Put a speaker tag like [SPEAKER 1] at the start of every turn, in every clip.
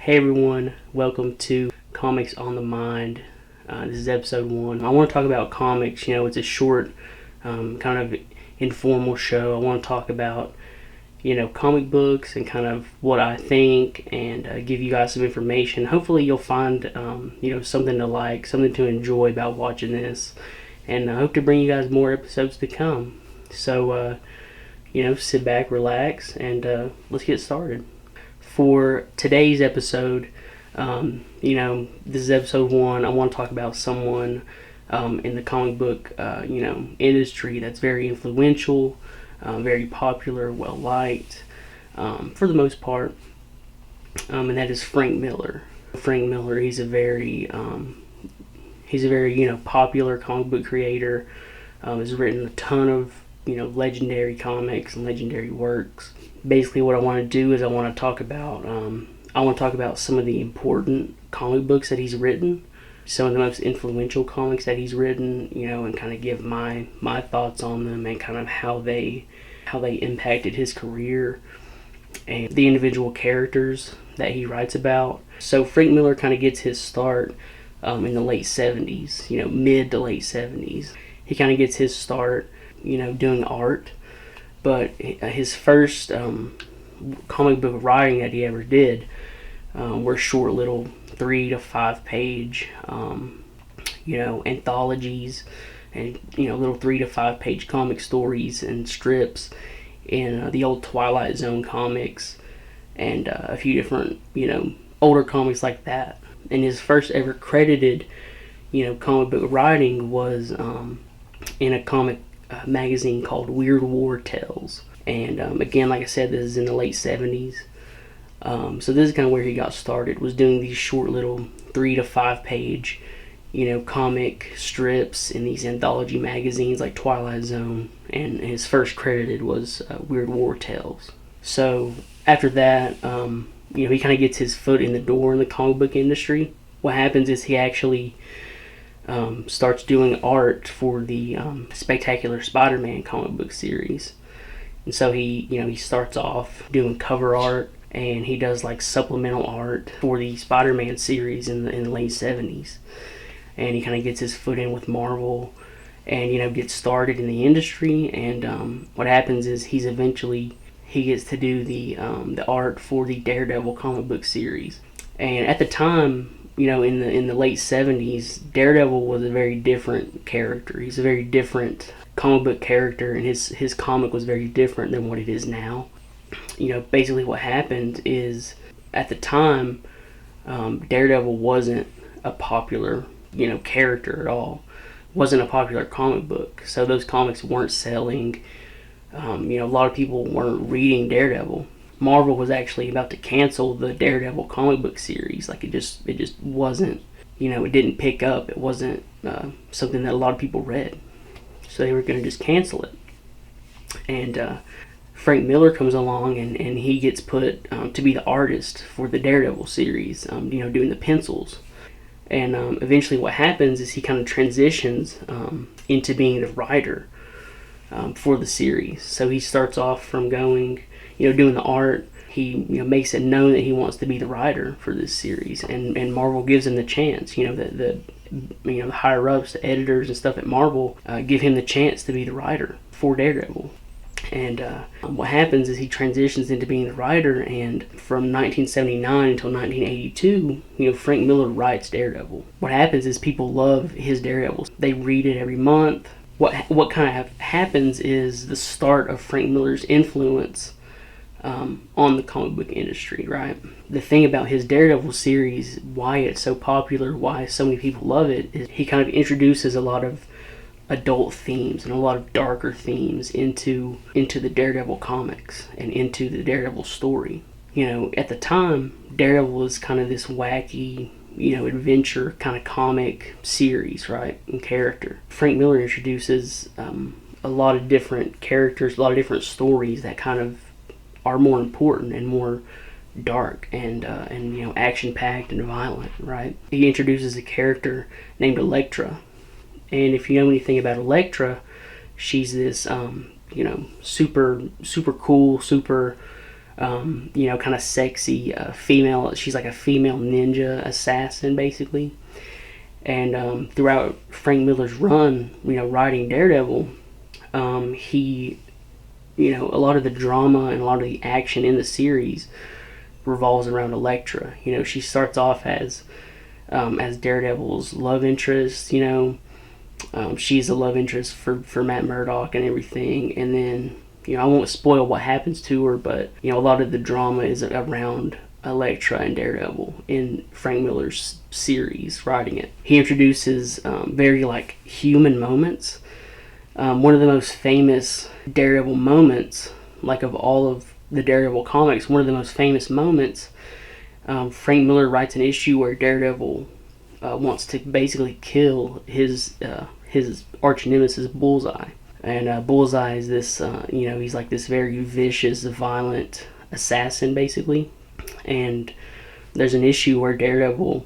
[SPEAKER 1] Hey everyone, welcome to Comics on the Mind. This is episode 1. I want to talk about comics. It's a short, kind of informal show. I want to talk about, comic books and kind of what I think and give you guys some information. Hopefully you'll find, something to like, something to enjoy about watching this. And I hope to bring you guys more episodes to come. So, sit back, relax, and let's get started. For today's episode, this is episode 1. I want to talk about someone in the comic book, industry that's very influential, very popular, well liked, for the most part, and that is Frank Miller. Frank Miller, he's a very popular comic book creator. Has written a ton of legendary comics and legendary works. Basically, what I want to do is I want to talk about some of the important comic books that he's written, some of the most influential comics that he's written, and kind of give my thoughts on them and kind of how they impacted his career and the individual characters that he writes about. So Frank Miller kind of gets his start in the late 70s, mid to late 70s. He kind of gets his start, doing art. But his first comic book writing that he ever did were short little 3 to 5 page, anthologies and, little 3 to 5 page comic stories and strips in the old Twilight Zone comics and a few different, older comics like that. And his first ever credited, comic book writing was in a comic magazine called Weird War Tales. And again, like I said, this is in the late 70s. So this is kind of where he got started, was doing these short little 3 to 5 page, comic strips in these anthology magazines like Twilight Zone. And his first credited was Weird War Tales. So after that, he kind of gets his foot in the door in the comic book industry. What happens is he actually starts doing art for the Spectacular Spider-Man comic book series. And so he starts off doing cover art, and he does like supplemental art for the Spider-Man series in the late 70s. And he kind of gets his foot in with Marvel and, gets started in the industry. And what happens is he gets to do the art for the Daredevil comic book series. And at the time, in the late 70s, Daredevil was a very different character. He's a very different comic book character, and his comic was very different than what it is now. Basically what happened is, at the time, Daredevil wasn't a popular, character at all. Wasn't a popular comic book. So those comics weren't selling. A lot of people weren't reading Daredevil. Marvel was actually about to cancel the Daredevil comic book series. Like it just wasn't, it didn't pick up. It wasn't something that a lot of people read. So they were going to just cancel it. And Frank Miller comes along and he gets put to be the artist for the Daredevil series, doing the pencils. And eventually what happens is he kind of transitions into being the writer for the series. So he starts off from going, doing the art. He makes it known that he wants to be the writer for this series, and Marvel gives him the chance. The higher ups, the editors and stuff at Marvel give him the chance to be the writer for Daredevil. And what happens is he transitions into being the writer, and from 1979 until 1982, Frank Miller writes Daredevil. What happens is people love his Daredevil. They read it every month. What kind of happens is the start of Frank Miller's influence on the comic book industry, right? The thing about his Daredevil series, why it's so popular, why so many people love it, is he kind of introduces a lot of adult themes and a lot of darker themes into the Daredevil comics and into the Daredevil story. At the time, Daredevil was kind of this wacky, adventure kind of comic series, right, and character. Frank Miller introduces a lot of different characters, a lot of different stories that kind of are more important and more dark and action-packed and violent, right? He introduces a character named Elektra, and if you know anything about Elektra, she's this super cool, super kind of sexy female. She's like a female ninja assassin, basically. And throughout Frank Miller's run, writing Daredevil, he, a lot of the drama and a lot of the action in the series revolves around Elektra. She starts off as Daredevil's love interest. She's a love interest for Matt Murdock and everything. And then, I won't spoil what happens to her, but a lot of the drama is around Elektra and Daredevil in Frank Miller's series, writing it. He introduces very human moments. One of the most famous Daredevil moments, of all of the Daredevil comics, one of the most famous moments, Frank Miller writes an issue where Daredevil wants to basically kill his arch nemesis Bullseye. And Bullseye is this, he's like this very vicious, violent assassin, basically. And there's an issue where Daredevil,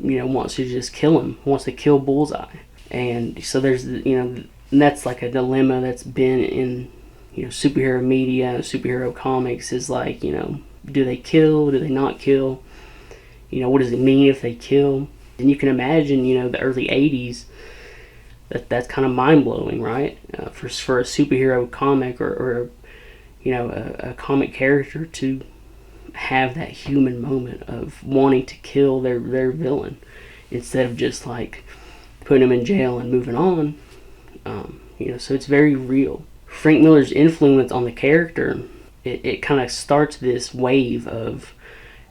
[SPEAKER 1] wants to just kill him, wants to kill Bullseye. And so there's, and that's like a dilemma that's been in, superhero media, superhero comics, is do they kill, do they not kill? What does it mean if they kill? And you can imagine, the early 80s, that's kind of mind-blowing, right? For a superhero comic or a comic character to have that human moment of wanting to kill their villain instead of just putting him in jail and moving on. So it's very real. Frank Miller's influence on the character, it kind of starts this wave of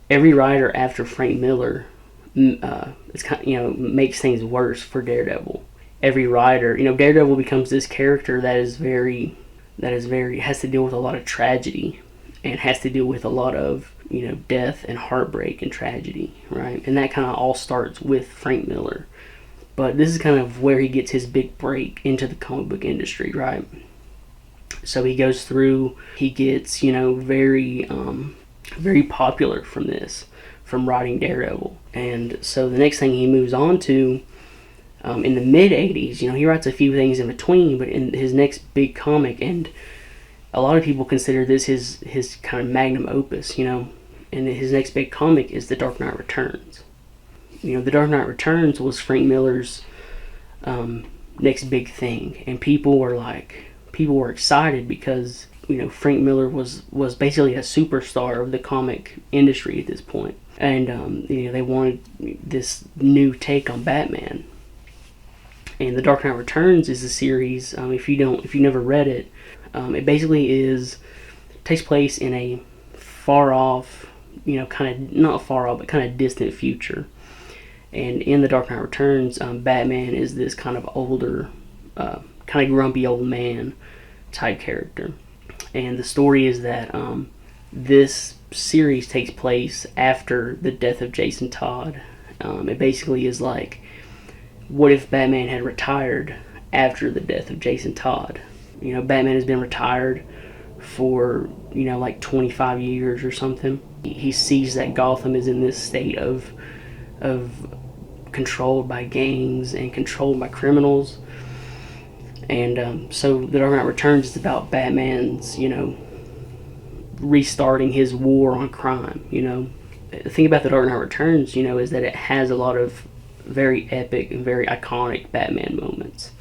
[SPEAKER 1] every writer after Frank Miller it's kind of, makes things worse for Daredevil. Every writer, Daredevil becomes this character that is very has to deal with a lot of tragedy and has to deal with a lot of death and heartbreak and tragedy, right? And that kind of all starts with Frank Miller. But this is kind of where he gets his big break into the comic book industry, right? So he goes through, he gets, very popular from writing Daredevil. And so the next thing he moves on to, in the mid-'80s, he writes a few things in between, but in his next big comic, and a lot of people consider this his kind of magnum opus, and his next big comic is The Dark Knight Returns. The Dark Knight Returns was Frank Miller's next big thing, and people were excited because Frank Miller was basically a superstar of the comic industry at this point, and they wanted this new take on Batman. And The Dark Knight Returns is a series. If you never read it, it basically takes place in a far off, kind of not far off, but kind of distant future. And in The Dark Knight Returns, Batman is this kind of older, kind of grumpy old man type character. And the story is that this series takes place after the death of Jason Todd. It basically is what if Batman had retired after the death of Jason Todd? Batman has been retired for 25 years or something. He sees that Gotham is in this state of controlled by gangs and controlled by criminals. And so The Dark Knight Returns is about Batman's, restarting his war on crime. The thing about The Dark Knight Returns, is that it has a lot of very epic and very iconic Batman moments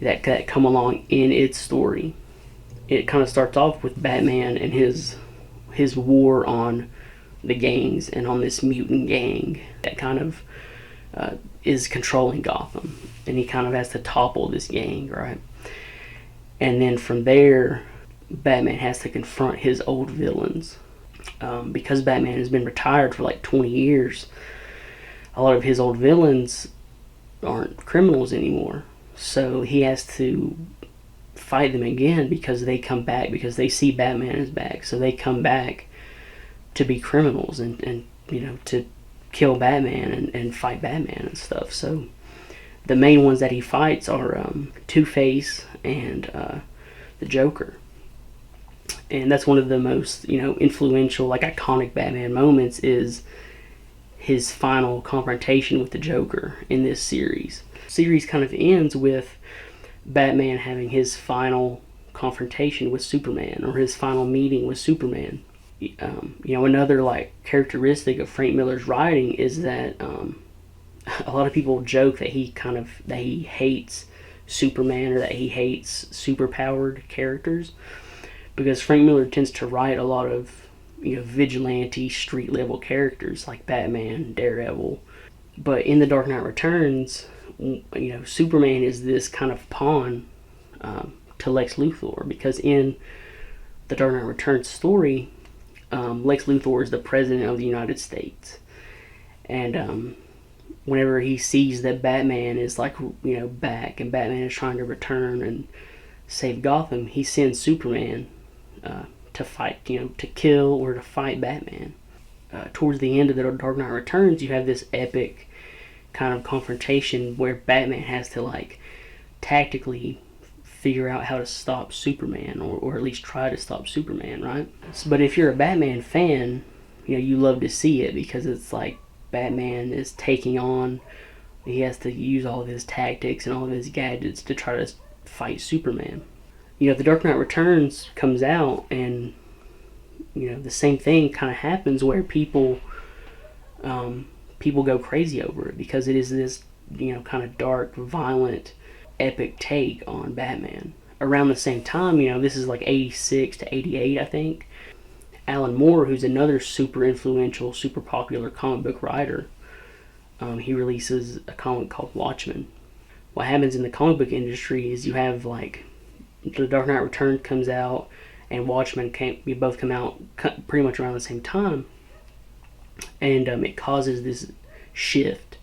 [SPEAKER 1] that come along in its story. It kind of starts off with Batman and his war on the gangs and on this mutant gang that kind of is controlling Gotham, and he kind of has to topple this gang, right? And then from there, Batman has to confront his old villains. Because Batman has been retired for 20 years, a lot of his old villains aren't criminals anymore. So he has to fight them again because they come back, because they see Batman is back. So they come back to be criminals and to kill Batman and fight Batman and stuff. So the main ones that he fights are Two-Face and the Joker. And that's one of the most, influential, iconic Batman moments is his final confrontation with the Joker in this series. The series kind of ends with Batman having his final confrontation with Superman or his final meeting with Superman. Another like characteristic of Frank Miller's writing is that a lot of people joke that he hates Superman, or that he hates superpowered characters, because Frank Miller tends to write a lot of vigilante street level characters like Batman, Daredevil. But in The Dark Knight Returns, Superman is this kind of pawn to Lex Luthor, because in the Dark Knight Returns story, Lex Luthor is the president of the United States, and whenever he sees that Batman is back, and Batman is trying to return and save Gotham, he sends Superman to fight, to kill or to fight Batman. Towards the end of the Dark Knight Returns, you have this epic kind of confrontation where Batman has to tactically figure out how to stop Superman, or at least try to stop Superman, right? But if you're a Batman fan, you love to see it, because it's like Batman is taking on, he has to use all of his tactics and all of his gadgets to try to fight Superman. The Dark Knight Returns comes out, and the same thing kind of happens, where people go crazy over it, because it is this kind of dark, violent, epic take on Batman. Around the same time, this is like 86 to 88, I think, Alan Moore, who's another super influential, super popular comic book writer, he releases a comic called Watchmen. What happens in the comic book industry is you have The Dark Knight Returns comes out, and Watchmen both come out pretty much around the same time, and it causes this shift.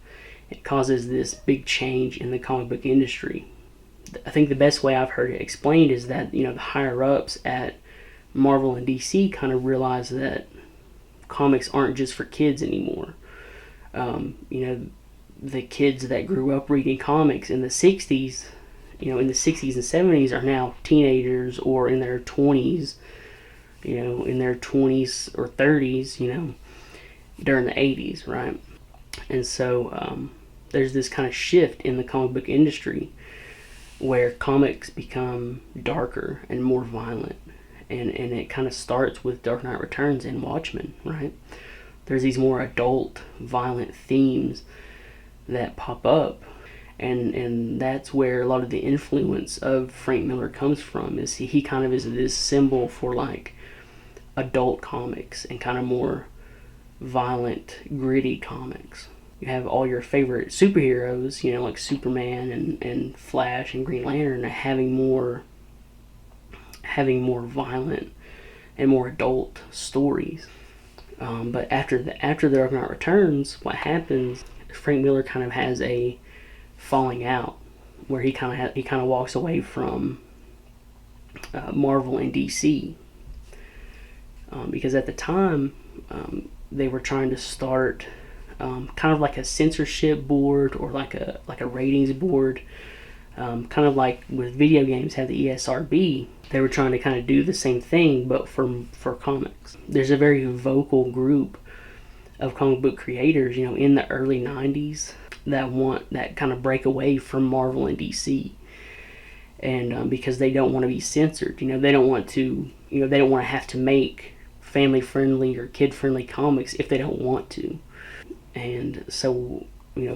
[SPEAKER 1] It causes this big change in the comic book industry. I think the best way I've heard it explained is that the higher ups at Marvel and DC kind of realize that comics aren't just for kids anymore. The kids that grew up reading comics in the 60s, in the 60s and 70s, are now teenagers or in their 20s, in their 20s or 30s, during the 80s, right? And so there's this kind of shift in the comic book industry where comics become darker and more violent. And it kind of starts with Dark Knight Returns and Watchmen, right? There's these more adult, violent themes that pop up. And that's where a lot of the influence of Frank Miller comes from. Is he kind of is this symbol for adult comics and kind of more violent, gritty comics. You have all your favorite superheroes, like Superman and Flash and Green Lantern, having more violent and more adult stories. But after the Dark Knight Returns, what happens? Frank Miller kind of has a falling out where he kind of walks away from Marvel and DC, because at the time they were trying to start kind of like a censorship board, or like a ratings board, kind of like with video games have the ESRB. They were trying to kind of do the same thing, but for comics. There's a very vocal group of comic book creators, in the early 90s that kind of break away from Marvel and DC, and because they don't want to be censored. They don't want to have to make family friendly or kid friendly comics if they don't want to. And so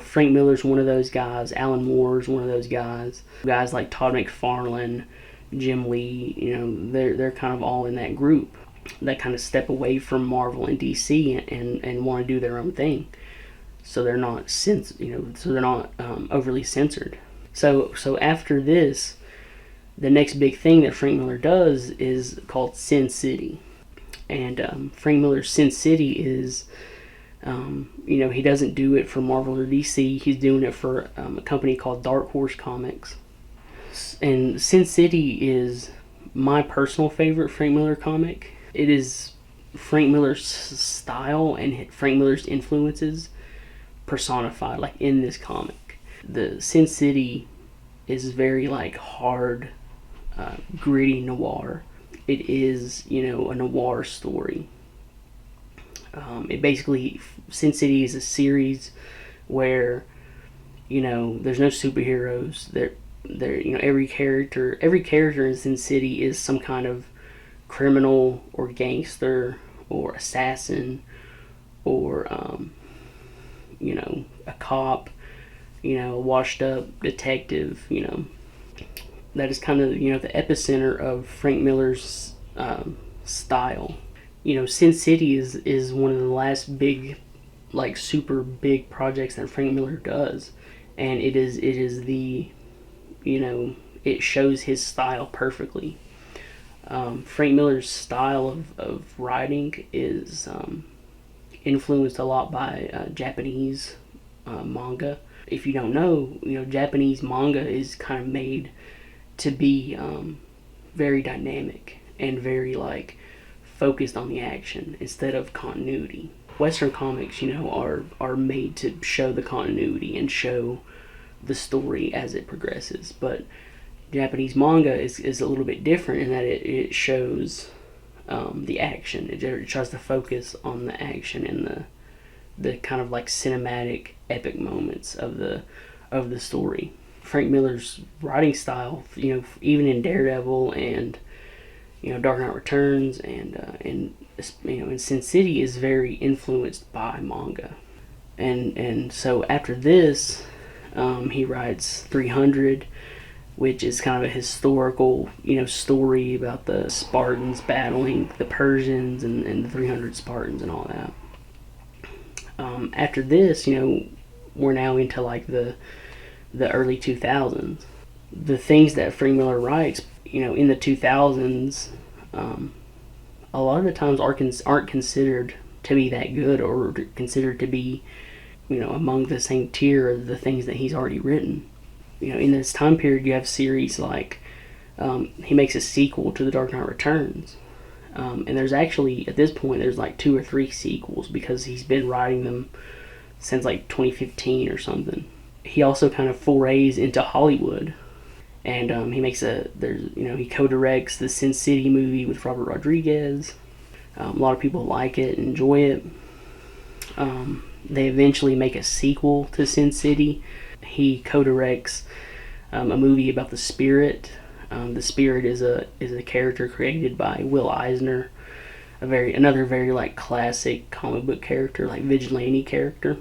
[SPEAKER 1] Frank Miller's one of those guys. Alan Moore's one of those guys. Guys like Todd McFarlane, Jim Lee, they're kind of all in that group that kind of step away from Marvel and DC and want to do their own thing. So they're not overly censored. So after this, the next big thing that Frank Miller does is called Sin City. And Frank Miller's Sin City is, he doesn't do it for Marvel or DC. He's doing it for a company called Dark Horse Comics. And Sin City is my personal favorite Frank Miller comic. It is Frank Miller's style and Frank Miller's influences personified in this comic. The Sin City is very hard, gritty noir. It is a noir story. It basically, Sin City is a series where there's no superheroes. There, every character in Sin City is some kind of criminal or gangster or assassin or a cop, a washed up detective. That is kind of the epicenter of Frank Miller's style. Sin City is one of the last big, like super big projects that Frank Miller does, and it is the it shows his style perfectly. Frank Miller's style of writing is influenced a lot by Japanese manga. If you don't know, Japanese manga is kind of made to be very dynamic and very like focused on the action instead of continuity. Western comics, are made to show the continuity and show the story as it progresses, but Japanese manga is a little bit different in that it shows the action. It tries to focus on the action and the kind of like cinematic epic moments of the story. Frank Miller's writing style, even in Daredevil and Dark Knight Returns and in Sin City, is very influenced by manga. And so after this, he writes 300, which is kind of a historical story about the Spartans battling the Persians and the 300 Spartans and all that. After this, we're now into like the early 2000s. The things that Frank Miller writes, in the 2000s, a lot of the times aren't considered to be that good or considered to be, among the same tier of the things that he's already written. In this time period, you have series like he makes a sequel to The Dark Knight Returns. And there's actually, at this point, there's like 2 or 3 sequels because he's been writing them since like 2015 or something. He also kind of forays into Hollywood, and he co-directs the Sin City movie with Robert Rodriguez. A lot of people like it, enjoy it. They eventually make a sequel to Sin City. He co-directs a movie about the Spirit. The Spirit is a character created by Will Eisner, another very like classic comic book character, like vigilante character.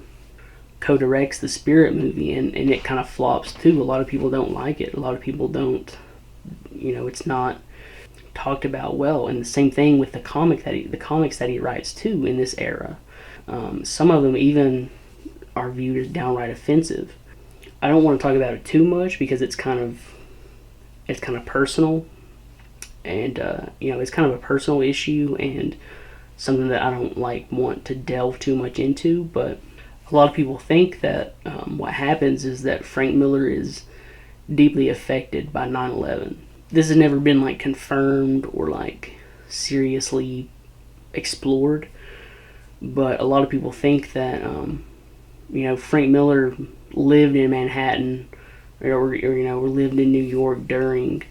[SPEAKER 1] Co-directs the Spirit movie, and it kind of flops too. A lot of people don't like it. A lot of people don't. It's not talked about well. And the same thing with the comics that he writes too in this era. Some of them even are viewed as downright offensive. I don't want to talk about it too much because it's kind of personal, and it's kind of a personal issue and something that I don't want to delve too much into. But a lot of people think that what happens is that Frank Miller is deeply affected by 9/11. This has never been confirmed or seriously explored, but a lot of people think that Frank Miller lived in Manhattan or lived in New York during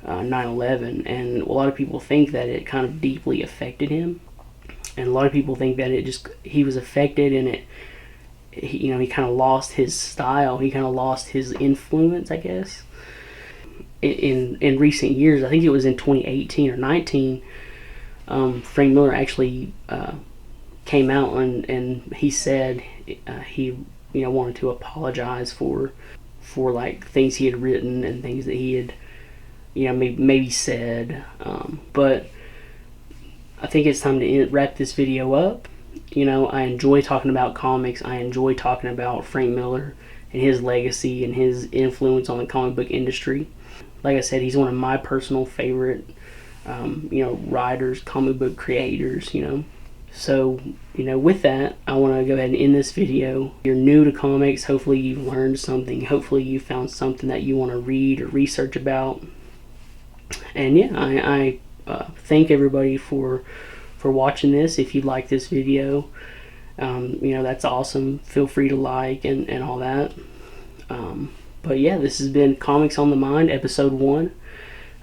[SPEAKER 1] 9/11, and a lot of people think that it kind of deeply affected him, and a lot of people think that he was affected, and he kind of lost his style, he kind of lost his influence, I guess. In recent years, I think it was in 2018 or 19, Frank Miller actually came out and he said he wanted to apologize for things he had written and things that he had maybe said, but I think it's time to wrap this video up. I enjoy talking about comics. I enjoy talking about Frank Miller and his legacy and his influence on the comic book industry. Like I said, he's one of my personal favorite writers, comic book creators. So, with that, I want to go ahead and end this video. If you're new to comics, hopefully you've learned something. Hopefully you found something that you want to read or research about. And yeah, I thank everybody for watching this. If you like this video, that's awesome. Feel free to like and all that. But yeah, this has been Comics on the Mind, episode 1.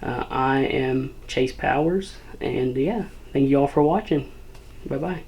[SPEAKER 1] I am Chase Powers, and yeah, thank you all for watching. Bye-bye.